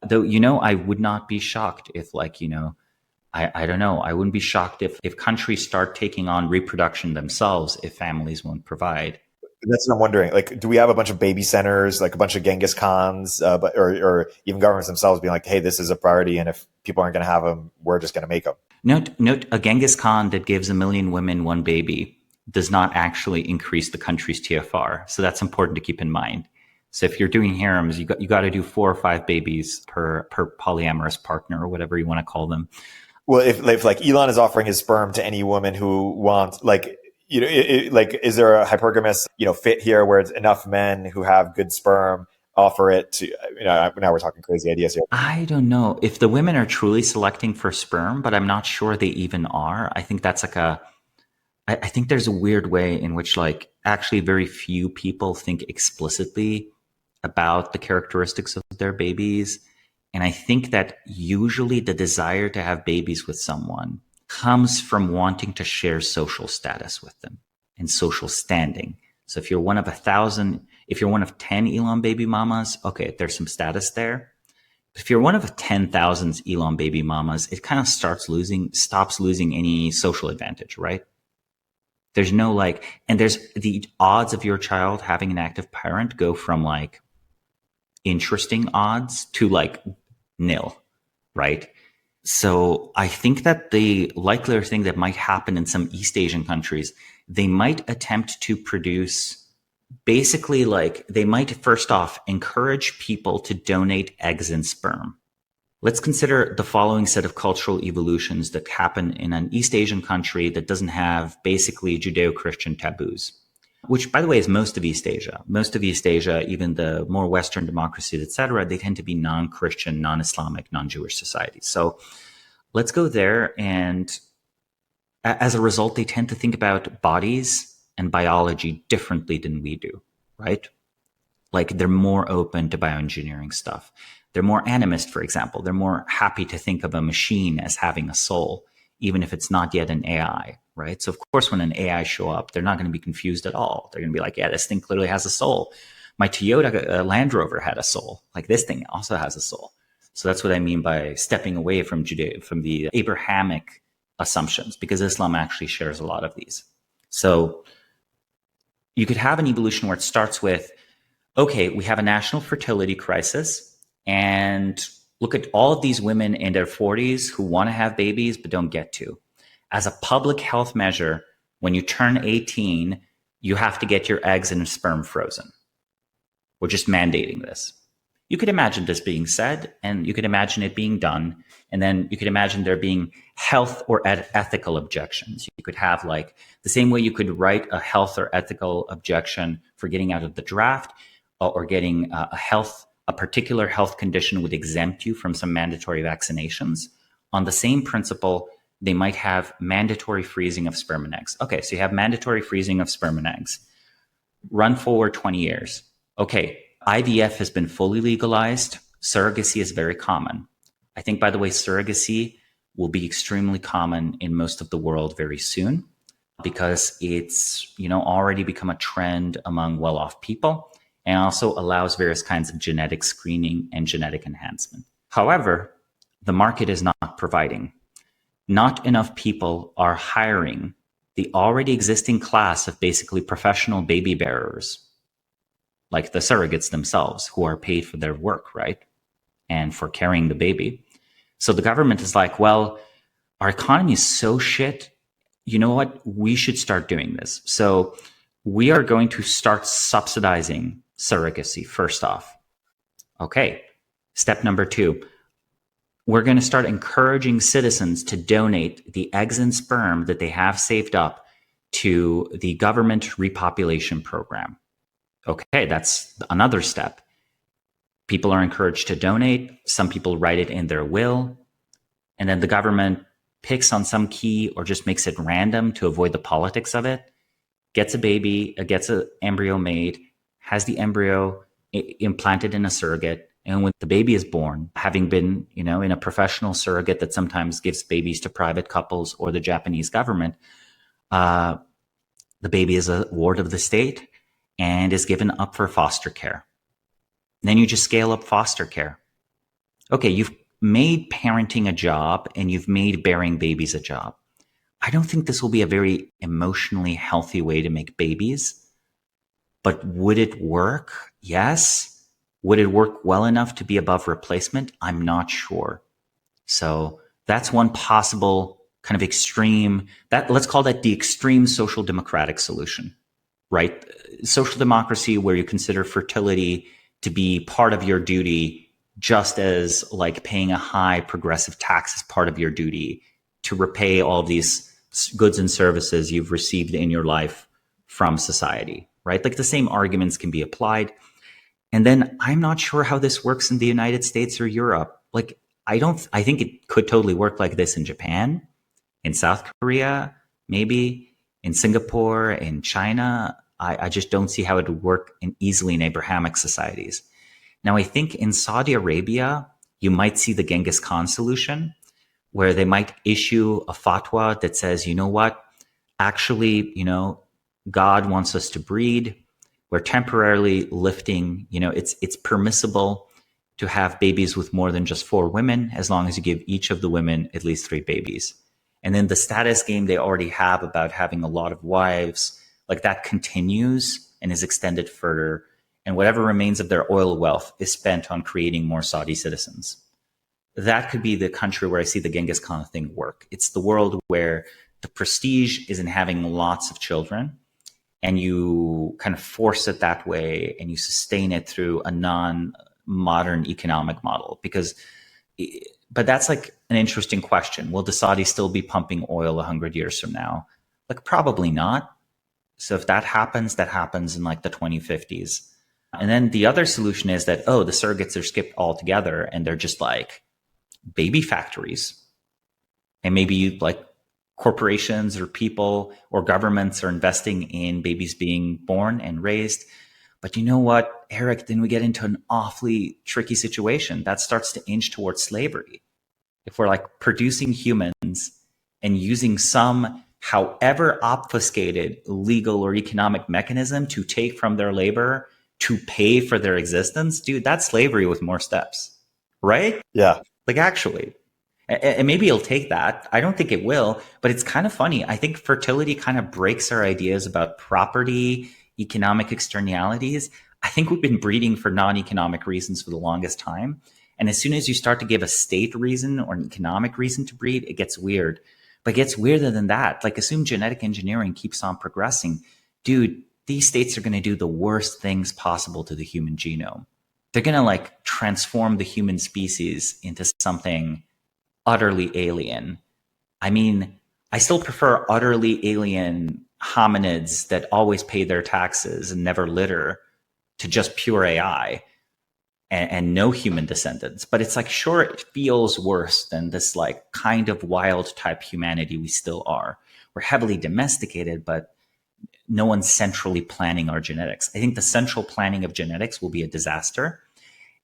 Though, I would not be shocked if I don't know. I wouldn't be shocked if countries start taking on reproduction themselves if families won't provide. That's what I'm wondering. Like, do we have a bunch of baby centers, like a bunch of Genghis Khans, or even governments themselves being like, hey, this is a priority, and if people aren't going to have them, we're just going to make them? Note, a Genghis Khan that gives 1 million women one baby does not actually increase the country's TFR. So that's important to keep in mind. So if you're doing harems, you got to do 4 or 5 babies per polyamorous partner or whatever you want to call them. Well, if like Elon is offering his sperm to any woman who wants, like, is there a hypergamous, fit here where it's enough men who have good sperm offer it to, now we're talking crazy ideas here. I don't know if the women are truly selecting for sperm, but I'm not sure they even are. I think that's I think there's a weird way in which actually very few people think explicitly about the characteristics of their babies. And I think that usually the desire to have babies with someone comes from wanting to share social status with them and social standing. So if you're one of 1,000, if you're one of 10 Elon baby mamas, okay, there's some status there. But if you're one of 10,000 Elon baby mamas, it kind of stops losing any social advantage, right? There's no and there's the odds of your child having an active parent go from interesting odds to nil, right? So I think that the likelier thing that might happen in some East Asian countries, they might attempt to produce basically they might first off encourage people to donate eggs and sperm. Let's consider the following set of cultural evolutions that happen in an East Asian country that doesn't have basically Judeo-Christian taboos, which, by the way, is most of East Asia. Most of East Asia, even the more Western democracies, et cetera, they tend to be non-Christian, non-Islamic, non-Jewish societies. So let's go there. And as a result, they tend to think about bodies and biology differently than we do, right? They're more open to bioengineering stuff. They're more animist, for example. They're more happy to think of a machine as having a soul, even if it's not yet an AI, right? So of course, when an AI show up, they're not going to be confused at all. They're going to be like, yeah, this thing clearly has a soul. My Toyota Land Rover had a soul. This thing also has a soul. So that's what I mean by stepping away from the Abrahamic assumptions, because Islam actually shares a lot of these. So you could have an evolution where it starts with, okay, we have a national fertility crisis, and look at all of these women in their 40s who want to have babies but don't get to. As a public health measure, when you turn 18, you have to get your eggs and sperm frozen. We're just mandating this. You could imagine this being said, and you could imagine it being done, and then you could imagine there being health or ethical objections. You could have the same way you could write a health or ethical objection for getting out of the draft or getting a particular health condition would exempt you from some mandatory vaccinations. On the same principle, they might have mandatory freezing of sperm and eggs. Okay, so you have mandatory freezing of sperm and eggs. Run forward 20 years. Okay, IVF has been fully legalized. Surrogacy is very common. I think, by the way, surrogacy will be extremely common in most of the world very soon because it's already become a trend among well-off people, and also allows various kinds of genetic screening and genetic enhancement. However, the market is not providing. Not enough people are hiring the already existing class of basically professional baby bearers, like the surrogates themselves, who are paid for their work, right? And for carrying the baby. So the government is like, well, our economy is so shit. You know what? We should start doing this. So we are going to start subsidizing surrogacy, first off. Okay. Step number 2, we're going to start encouraging citizens to donate the eggs and sperm that they have saved up to the government repopulation program. Okay, that's another step. People are encouraged to donate. Some people write it in their will. And then the government picks on some key or just makes it random to avoid the politics of it, gets a baby, gets an embryo made, has the embryo implanted in a surrogate. And when the baby is born, having been, in a professional surrogate that sometimes gives babies to private couples or the Japanese government, the baby is a ward of the state and is given up for foster care. And then you just scale up foster care. Okay, you've made parenting a job and you've made bearing babies a job. I don't think this will be a very emotionally healthy way to make babies, but would it work? Yes. Would it work well enough to be above replacement? I'm not sure. So that's one possible kind of extreme, let's call that the extreme social democratic solution, right? Social democracy where you consider fertility to be part of your duty, just as like paying a high progressive tax is part of your duty to repay all of these goods and services you've received in your life from society, right? Like the same arguments can be applied. And then I'm not sure how this works in the United States or Europe. Like, I think it could totally work like this in Japan, in South Korea, maybe in Singapore, in China. I just don't see how it would work easily in Abrahamic societies. Now, I think in Saudi Arabia, you might see the Genghis Khan solution, where they might issue a fatwa that says, you know what, actually, God wants us to breed. We're temporarily lifting, it's permissible to have babies with more than just 4 women, as long as you give each of the women at least 3 babies. And then the status game they already have about having a lot of wives, like that continues and is extended further. And whatever remains of their oil wealth is spent on creating more Saudi citizens. That could be the country where I see the Genghis Khan thing work. It's the world where the prestige is in having lots of children, and you kind of force it that way and you sustain it through a non-modern economic model. But that's like an interesting question. Will the Saudis still be pumping oil 100 years from now? Like, probably not. So if that happens in like the 2050s. And then the other solution is that, the surrogates are skipped altogether and they're just like baby factories. And maybe like corporations or people or governments are investing in babies being born and raised. But you know what, Erik, then we get into an awfully tricky situation that starts to inch towards slavery. If we're like producing humans and using some, however obfuscated legal or economic mechanism to take from their labor to pay for their existence, dude, that's slavery with more steps, right? Yeah. Like, actually. And maybe it'll take that. I don't think it will, but it's kind of funny. I think fertility kind of breaks our ideas about property, economic externalities. I think we've been breeding for non-economic reasons for the longest time. And as soon as you start to give a state reason or an economic reason to breed, it gets weird. But it gets weirder than that. Like, assume genetic engineering keeps on progressing. Dude, these states are going to do the worst things possible to the human genome. They're going to like transform the human species into something utterly alien. I mean, I still prefer utterly alien hominids that always pay their taxes and never litter to just pure AI and no human descendants. But it's like, sure, it feels worse than this like kind of wild type humanity we still are. We're heavily domesticated, but no one's centrally planning our genetics. I think the central planning of genetics will be a disaster.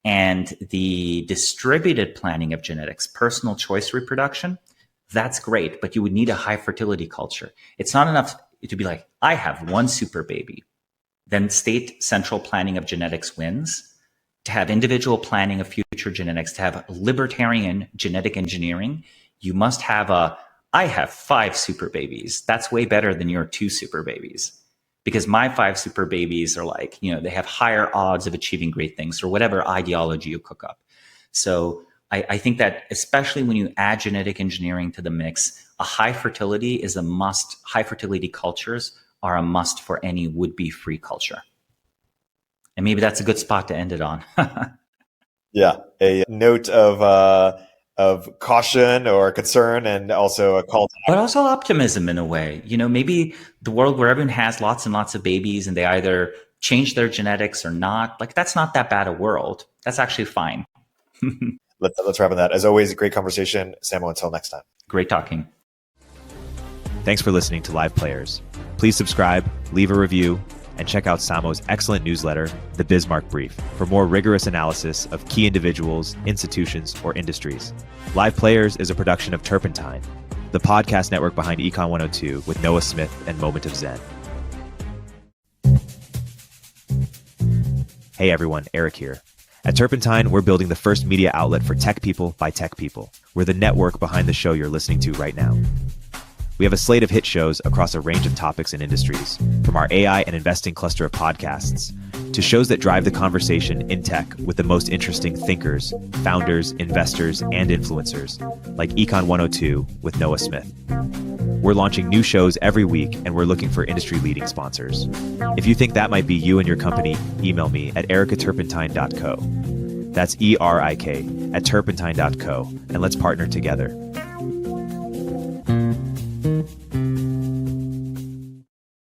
And the distributed planning of genetics, personal choice reproduction, that's great, but you would need a high fertility culture. It's not enough to be like, I have 1 super baby. Then state central planning of genetics wins. To have individual planning of future genetics, to have libertarian genetic engineering, you must have I have 5 super babies. That's way better than your 2 super babies. Because my 5 super babies are like, they have higher odds of achieving great things, or whatever ideology you cook up. So I think that especially when you add genetic engineering to the mix, a high fertility is a must. High fertility cultures are a must for any would-be free culture. And maybe that's a good spot to end it on. Yeah, a note of caution or concern, and also a call to But also optimism in a way. Maybe the world where everyone has lots and lots of babies and they either change their genetics or not, like that's not that bad a world. That's actually fine. Let's wrap on that. As always, a great conversation. Samo, until next time. Great talking. Thanks for listening to Live Players. Please subscribe, leave a review, and check out Samo's excellent newsletter, The Bismarck Brief, for more rigorous analysis of key individuals, institutions, or industries. Live Players is a production of Turpentine, the podcast network behind Econ 102 with Noah Smith and Moment of Zen. Hey everyone, Erik here. At Turpentine, we're building the first media outlet for tech people by tech people. We're the network behind the show you're listening to right now. We have a slate of hit shows across a range of topics and industries, from our AI and investing cluster of podcasts to shows that drive the conversation in tech with the most interesting thinkers, founders, investors, and influencers, like Econ 102 with Noah Smith. We're launching new shows every week, and we're looking for industry-leading sponsors. If you think that might be you and your company, email me at eric@turpentine.co. That's ERIK at turpentine.co, and let's partner together.